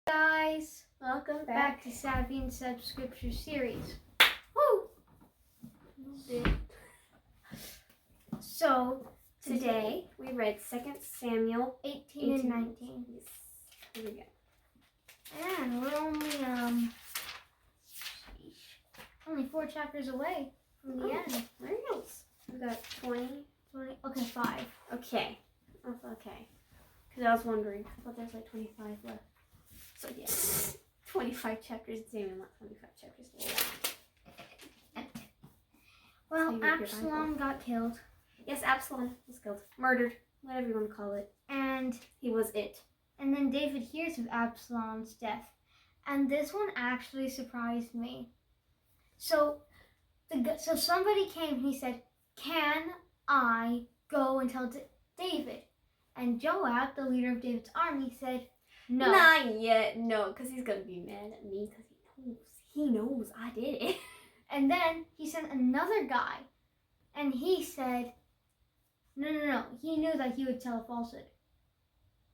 Guys, Welcome back to Savvy and Sub Scripture series. Woo! So Today we read 2 Samuel 18 and 19. Yes. Here we go. And we're only 4 chapters away from the end. Reels. We got 20. Okay, 5. Okay. That's okay. Because I was wondering. I thought there's like 25 left. So yeah. 25 chapters in Samuel, not 25 chapters in Well, Absalom got killed. Yes, Absalom was killed. Murdered. Whatever you want to call it. And he was it. And then David hears of Absalom's death. And this one actually surprised me. So somebody came and he said, "Can I go and tell David?" And Joab, the leader of David's army, said, "No." Not yet, no, because he's going to be mad at me because he knows I did it. And then he sent another guy and he said, no. He knew that he would tell a falsehood.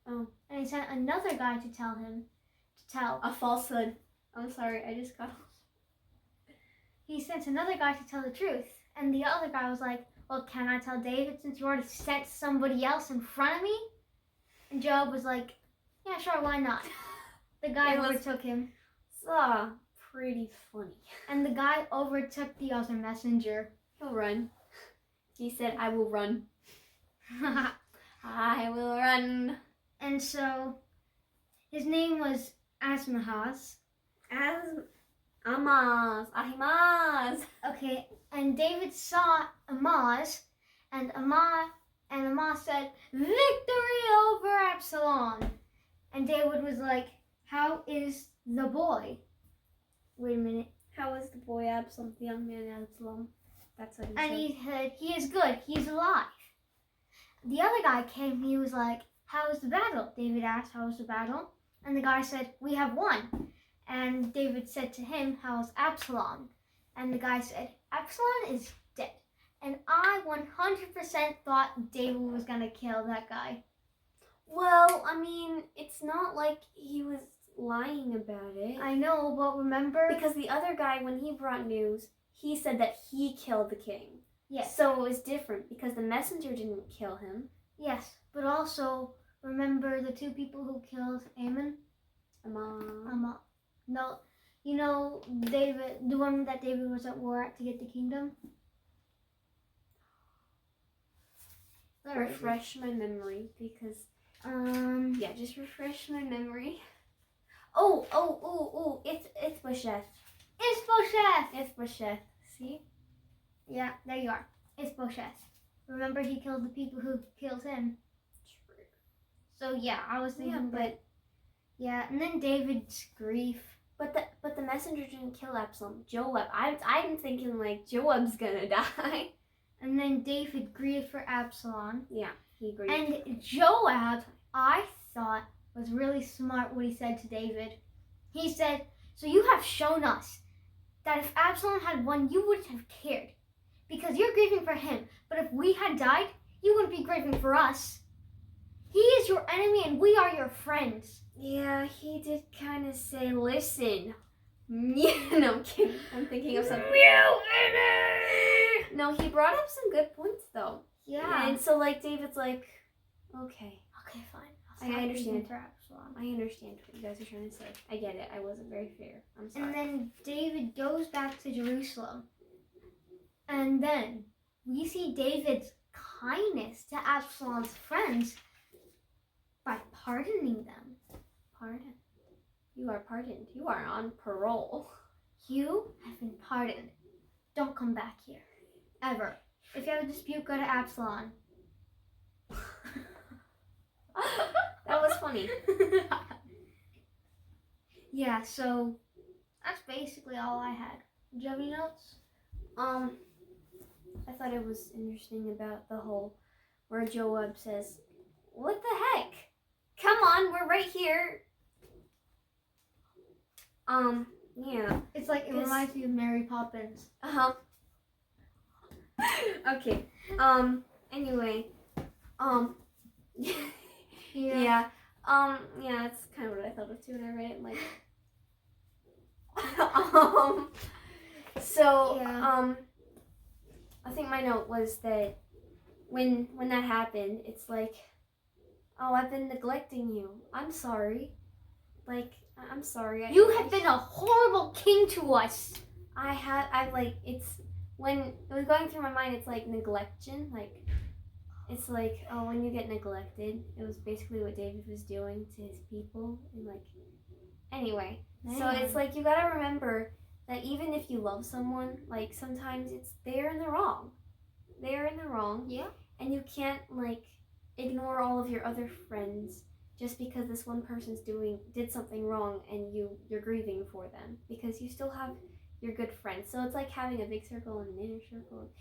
Oh. And he sent another guy to tell him to tell a falsehood. I'm sorry, I just got... He sent another guy to tell the truth. And the other guy was like, "Well, can I tell David since you already sent somebody else in front of me?" And Joab was like, "Yeah, sure, why not?" The guy overtook him. It's pretty funny. And the guy overtook the other messenger. He'll run. He said, "I will run." I will run. And so, his name was Ahimaz. Ahimaz. Okay, and David saw Ahimaz, and Ahimaz said, "Victory over Absalom." And David was like, "How is the boy?" Wait a minute. How is the boy Absalom, the young man Absalom? That's what he said. And he said, "He is good. He's alive." The other guy came. He was like, "How was the battle?" David asked, "How was the battle?" And the guy said, "We have won." And David said to him, "How is Absalom?" And the guy said, "Absalom is dead." And I 100% thought David was going to kill that guy. Well, I mean, it's not like he was lying about it. I know, but remember? Because the other guy, when he brought news, he said that he killed the king. Yes. So it was different because the messenger didn't kill him. Yes, but also, remember the 2 people who killed Ammon? Ammon. No, you know David, the one that David was at war at to get the kingdom? Refresh my memory because yeah, just refresh my memory. Oh, it's Ishbosheth. Ishbosheth. See? Yeah, there you are. Ishbosheth. Remember he killed the people who killed him. True. So yeah, I was thinking yeah, and then David's grief. But the messenger didn't kill Absalom. Joab. I'm thinking like Joab's gonna die. And then David grieved for Absalom. Yeah, he grieved. And Joab, I thought, was really smart what he said to David. He said, "So you have shown us that if Absalom had won, you wouldn't have cared. Because you're grieving for him. But if we had died, you wouldn't be grieving for us. He is your enemy and we are your friends." Yeah, he did kind of say, "Listen." No, I'm kidding. I'm thinking of something. No, he brought up some good points though. Yeah. And so like David's like, okay, fine. I understand. For Absalom. I understand what you guys are trying to say. I get it. I wasn't very fair. I'm sorry. And then David goes back to Jerusalem. And then we see David's kindness to Absalom's friends by pardoning them. Pardon? You are pardoned. You are on parole. You have been pardoned. Don't come back here. Ever. If you have a dispute, go to Absalom. That was funny. Yeah, so that's basically all I had. Did you have any notes? I thought it was interesting about the whole where Joab says, "What the heck? Come on, we're right here." Yeah. It's like, it reminds me of Mary Poppins. Okay. Anyway. Yeah. Yeah, that's kind of what I thought of too when I read it. Like, Yeah. I think my note was that when that happened, it's like, oh, I've been neglecting you. I'm sorry. Like, I'm sorry. You have been a horrible king to us. It's when it was going through my mind. It's like neglection. Like, it's like, oh, when you get neglected, it was basically what David was doing to his people, and like, anyway. Man. So it's like you gotta remember that even if you love someone, like sometimes they're in the wrong. They're in the wrong. Yeah. And you can't like ignore all of your other friends just because this one person's did something wrong and you're grieving for them, because you still have your good friends. So it's like having a big circle and an inner circle.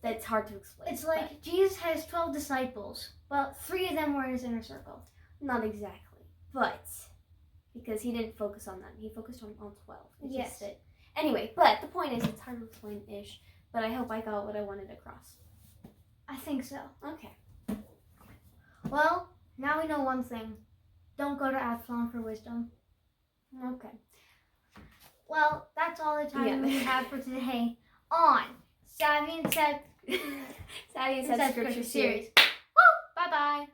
That's hard to explain. It's like Jesus has 12 disciples, but 3 of them were in his inner circle. Not exactly, but because he didn't focus on them. He focused on all 12. Yes. Anyway, but the point is, it's hard to explain-ish, but I hope I got what I wanted across. I think so. Okay. Well, now we know one thing. Don't go to Absalom for wisdom. Okay. Well, that's all the time we have for today on Savvy and Seth Savvy and Seth Scripture Series. Woo! Bye-bye.